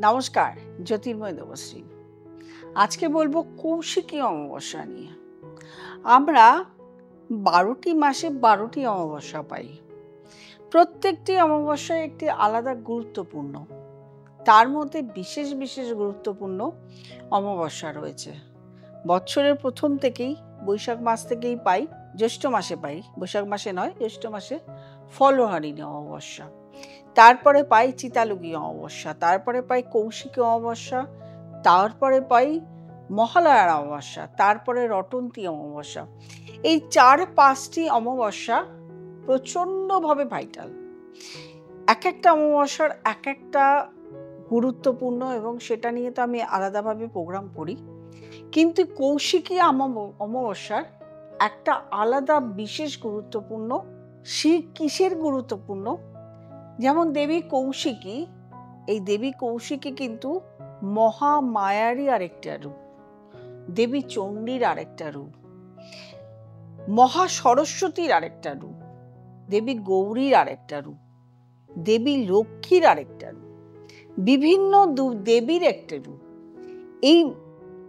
নমস্কার, জ্যোতির্ময় দেবশ্রী। আজকে বলবো কৌশিকী অমাবস্যা নিয়ে। আমরা ১২টি মাসে ১২টি অমাবস্যা পাই। প্রত্যেকটি অমাবস্যায় একটি আলাদা গুরুত্বপূর্ণ, তার মধ্যে বিশেষ বিশেষ গুরুত্বপূর্ণ অমাবস্যা রয়েছে। বছরের প্রথম থেকেই বৈশাখ মাস থেকেই পাই, জ্যৈষ্ঠ মাসে পাই, বৈশাখ মাসে নয়, জ্যৈষ্ঠ মাসে ফলহারিণী অমাবস্যা। তারপরে পাই চিতালুগী অমাবস্যা, তারপরে পাই কৌশিকী অমাবস্যা, তারপরে পাই মহালয়ার অমাবস্যা, তারপরে রটন্তী অমাবস্যা। এই ৪-৫টি অমাবস্যা প্রচণ্ডভাবে ভাইটাল। এক একটা অমাবস্যার এক একটা গুরুত্বপূর্ণ, এবং সেটা নিয়ে তো আমি আলাদাভাবে প্রোগ্রাম করি। কিন্তু কৌশিকী অমাবস্যার একটা আলাদা বিশেষ গুরুত্বপূর্ণ। সে কিসের গুরুত্বপূর্ণ? যেমন দেবী কৌশিকী, এই দেবী কৌশিকী কিন্তু মহামায়ারই আরেকটা রূপ, দেবী চণ্ডীর আরেকটা রূপ, মহা সরস্বতীর আরেকটা রূপ, দেবী গৌরীর আরেকটা রূপ, দেবী লক্ষ্মীর আরেকটা রূপ, বিভিন্ন দেবীর একটা রূপ। এই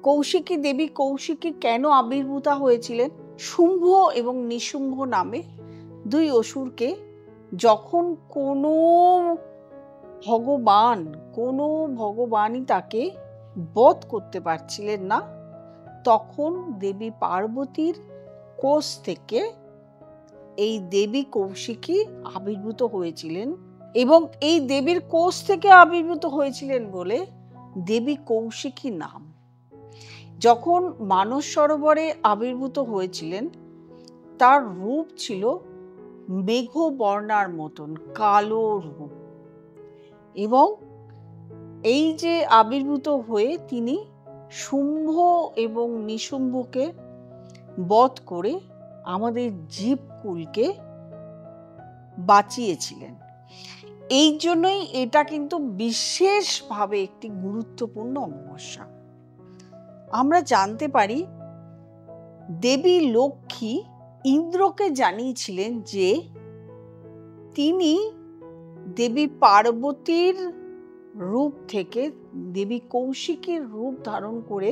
কৌশিকী দেবী কৌশিকী কেন আবির্ভূতা হয়েছিলেন? শুম্ভ এবং নিশুম্ভ নামে দুই অসুরকে যখন কোনো ভগবানই তাকে বধ করতে পারছিলেন না, তখন দেবী পার্বতীর কোষ থেকে এই দেবী কৌশিকী আবির্ভূত হয়েছিলেন, এবং এই দেবীর কোষ থেকে আবির্ভূত হয়েছিলেন বলে দেবী কৌশিকী নাম। যখন মানস সরোবরে আবির্ভূত হয়েছিলেন, তার রূপ ছিল মেঘবর্ণার মতন কালো রূপ, এবং এই যে আবির্ভূত হয়ে তিনি শুম্ভ এবং নিশুম্ভকে বধ করে আমাদের জীবকুলকে বাঁচিয়েছিলেন। এই জন্যই এটা কিন্তু বিশেষভাবে একটি গুরুত্বপূর্ণ অমাবস্যা। আমরা জানতে পারি দেবী লক্ষ্মী ইন্দ্রকে জানিয়েছিলেন যে তিনি দেবী পার্বতীর রূপ থেকে দেবী কৌশিকীর রূপ ধারণ করে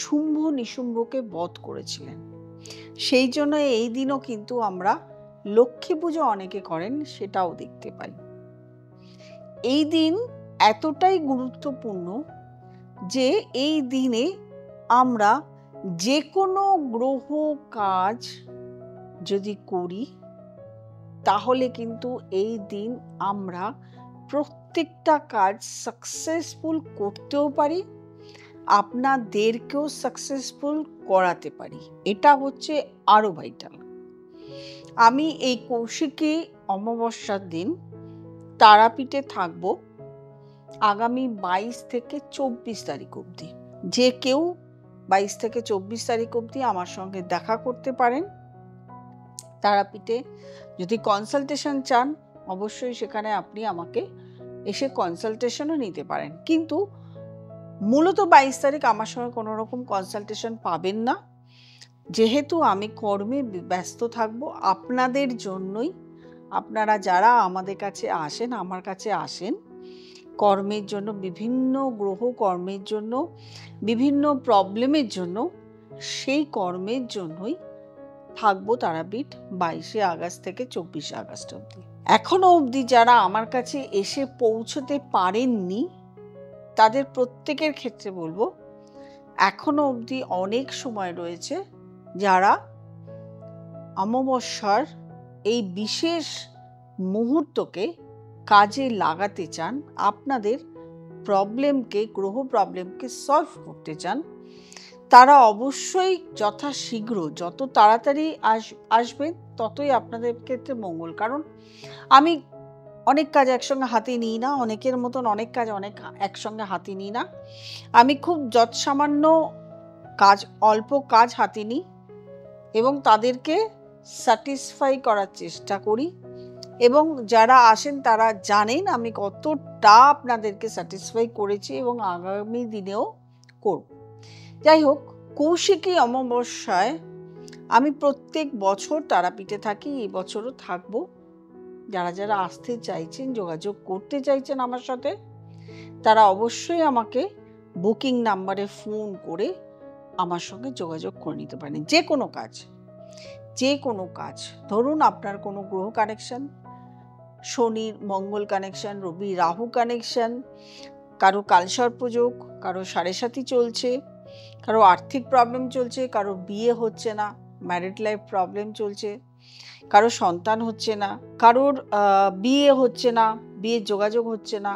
শুম্ভ নিশুম্ভকে বধ করেছিলেন। সেই জন্য এই দিনও কিন্তু আমরা লক্ষ্মী পুজো অনেকে করেন, সেটাও দেখতে পাই। এই দিন এতটাই গুরুত্বপূর্ণ যে এই দিনে আমরা যে কোনো গ্রহ কাজ যদি করি, তাহলে কিন্তু এই দিন আমরা প্রত্যেকটা কাজ সাকসেসফুল করতেও পারি, আপনাদেরকেও সাকসেসফুল করাতে পারি। এটা হচ্ছে আরো ভাইটাল। আমি এই কৌশিকী অমাবস্যার দিন তারাপীঠে থাকব আগামী ২২ থেকে ২৪ তারিখ অবধি। যে কেউ ২২ থেকে ২৪ তারিখ অবধি আমার সঙ্গে দেখা করতে পারেন তারাপীঠে। যদি কনসালটেশন চান, অবশ্যই সেখানে আপনি আমাকে এসে কনসালটেশনও নিতে পারেন, কিন্তু মূলত ২২ তারিখ আমার সঙ্গে কোনো রকম কনসালটেশন পাবেন না, যেহেতু আমি কর্মে ব্যস্ত থাকব আপনাদের জন্যই। আপনারা যারা আমাদের কাছে আসেন, আমার কাছে আসেন কর্মের জন্য, বিভিন্ন গ্রহ কর্মের জন্য, বিভিন্ন প্রবলেমের জন্য, সেই কর্মের জন্যই থাকবো তারাপীঠ ২২শে আগস্ট থেকে ২৪শে আগস্ট অবধি। এখনো অবধি যারা আমার কাছে এসে পৌঁছতে পারেননি, তাদের প্রত্যেকের ক্ষেত্রে বলবো এখনো অবধি অনেক সময় রয়েছে। যারা অমাবস্যার এই বিশেষ মুহূর্তকে কাজে লাগাতে চান, আপনাদের প্রবলেমকে, গ্রহ প্রবলেমকে সলভ করতে চান, তারা অবশ্যই যথাশীঘ্র, যত তাড়াতাড়ি আসবেন ততই আপনাদের ক্ষেত্রে মঙ্গল। কারণ আমি অনেক কাজ একসঙ্গে হাতে নিই না, অনেকের মতন অনেক কাজ একসঙ্গে হাতে নিই না। আমি খুব যৎসামান্য কাজ, অল্প কাজ হাতে নিই এবং তাদেরকে স্যাটিসফাই করার চেষ্টা করি, এবং যারা আসেন তারা জানেন আমি কতটা আপনাদেরকে স্যাটিসফাই করেছি এবং আগামী দিনেও করব। যাই হোক, কৌশিকী অমাবস্যায় আমি প্রত্যেক বছর তারাপীঠে থাকি, এই বছরও থাকবো। যারা যারা আসতে চাইছেন, যোগাযোগ করতে চাইছেন আমার সাথে, তারা অবশ্যই আমাকে বুকিং নাম্বারে ফোন করে আমার সঙ্গে যোগাযোগ করে নিতে পারেন। যে কোনো কাজ ধরুন আপনার কোনো গ্রহ কানেকশন, শনির মঙ্গল কানেকশন, রবি রাহু কানেকশন, কারো কালসর্পযোগ, কারো সাড়ে সাথী চলছে, কারো আর্থিক প্রবলেম চলছে, কারো বিয়ে হচ্ছে না, ম্যারিড লাইফ প্রবলেম চলছে, কারো সন্তান হচ্ছে না, কারোর বিয়ে হচ্ছে না, বিয়ের যোগাযোগ হচ্ছে না,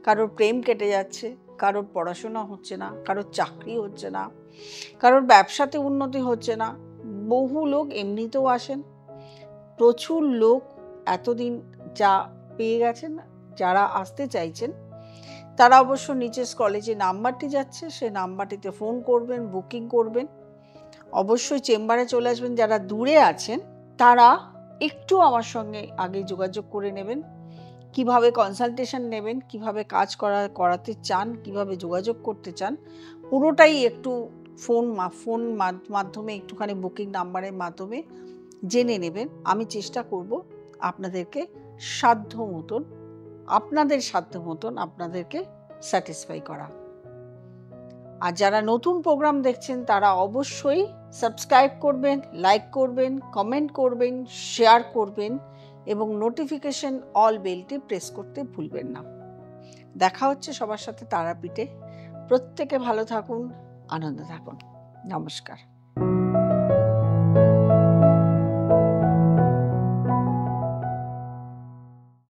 কারোর প্রেম কেটে যাচ্ছে, কারোর পড়াশোনা হচ্ছে না, কারোর চাকরি হচ্ছে না, কারোর ব্যবসাতে উন্নতি হচ্ছে না। বহু লোক এমনিতেও আসেন, প্রচুর লোক এতদিন যা পেয়ে গেছেন, যারা আসতে চাইছেন তারা অবশ্য নিচে স্ক্রলে যে নাম্বারটি যাচ্ছে সেই নাম্বারটিতে ফোন করবেন, বুকিং করবেন। অবশ্যই চেম্বারে চলে আসবেন। যারা দূরে আছেন তারা একটু আমার সঙ্গে আগে যোগাযোগ করে নেবেন, কিভাবে কনসালটেশন নেবেন, কিভাবে কাজ করাতে চান, কিভাবে যোগাযোগ করতে চান, পুরোটাই একটু ফোন মাধ্যমে একটুখানি বুকিং নাম্বারের মাধ্যমে জেনে নেবেন। আমি চেষ্টা করব আপনাদের সাধ্য মতন আপনাদেরকে স্যাটিসফাই করা। আর যারা নতুন প্রোগ্রাম দেখছেন তারা অবশ্যই সাবস্ক্রাইব করবেন, লাইক করবেন, কমেন্ট করবেন, শেয়ার করবেন এবং নোটিফিকেশন অল বেলটি প্রেস করতে ভুলবেন না। দেখা হচ্ছে সবার সাথে তারাপীঠে। প্রত্যেকে ভালো থাকুন, আনন্দে থাকুন। নমস্কার।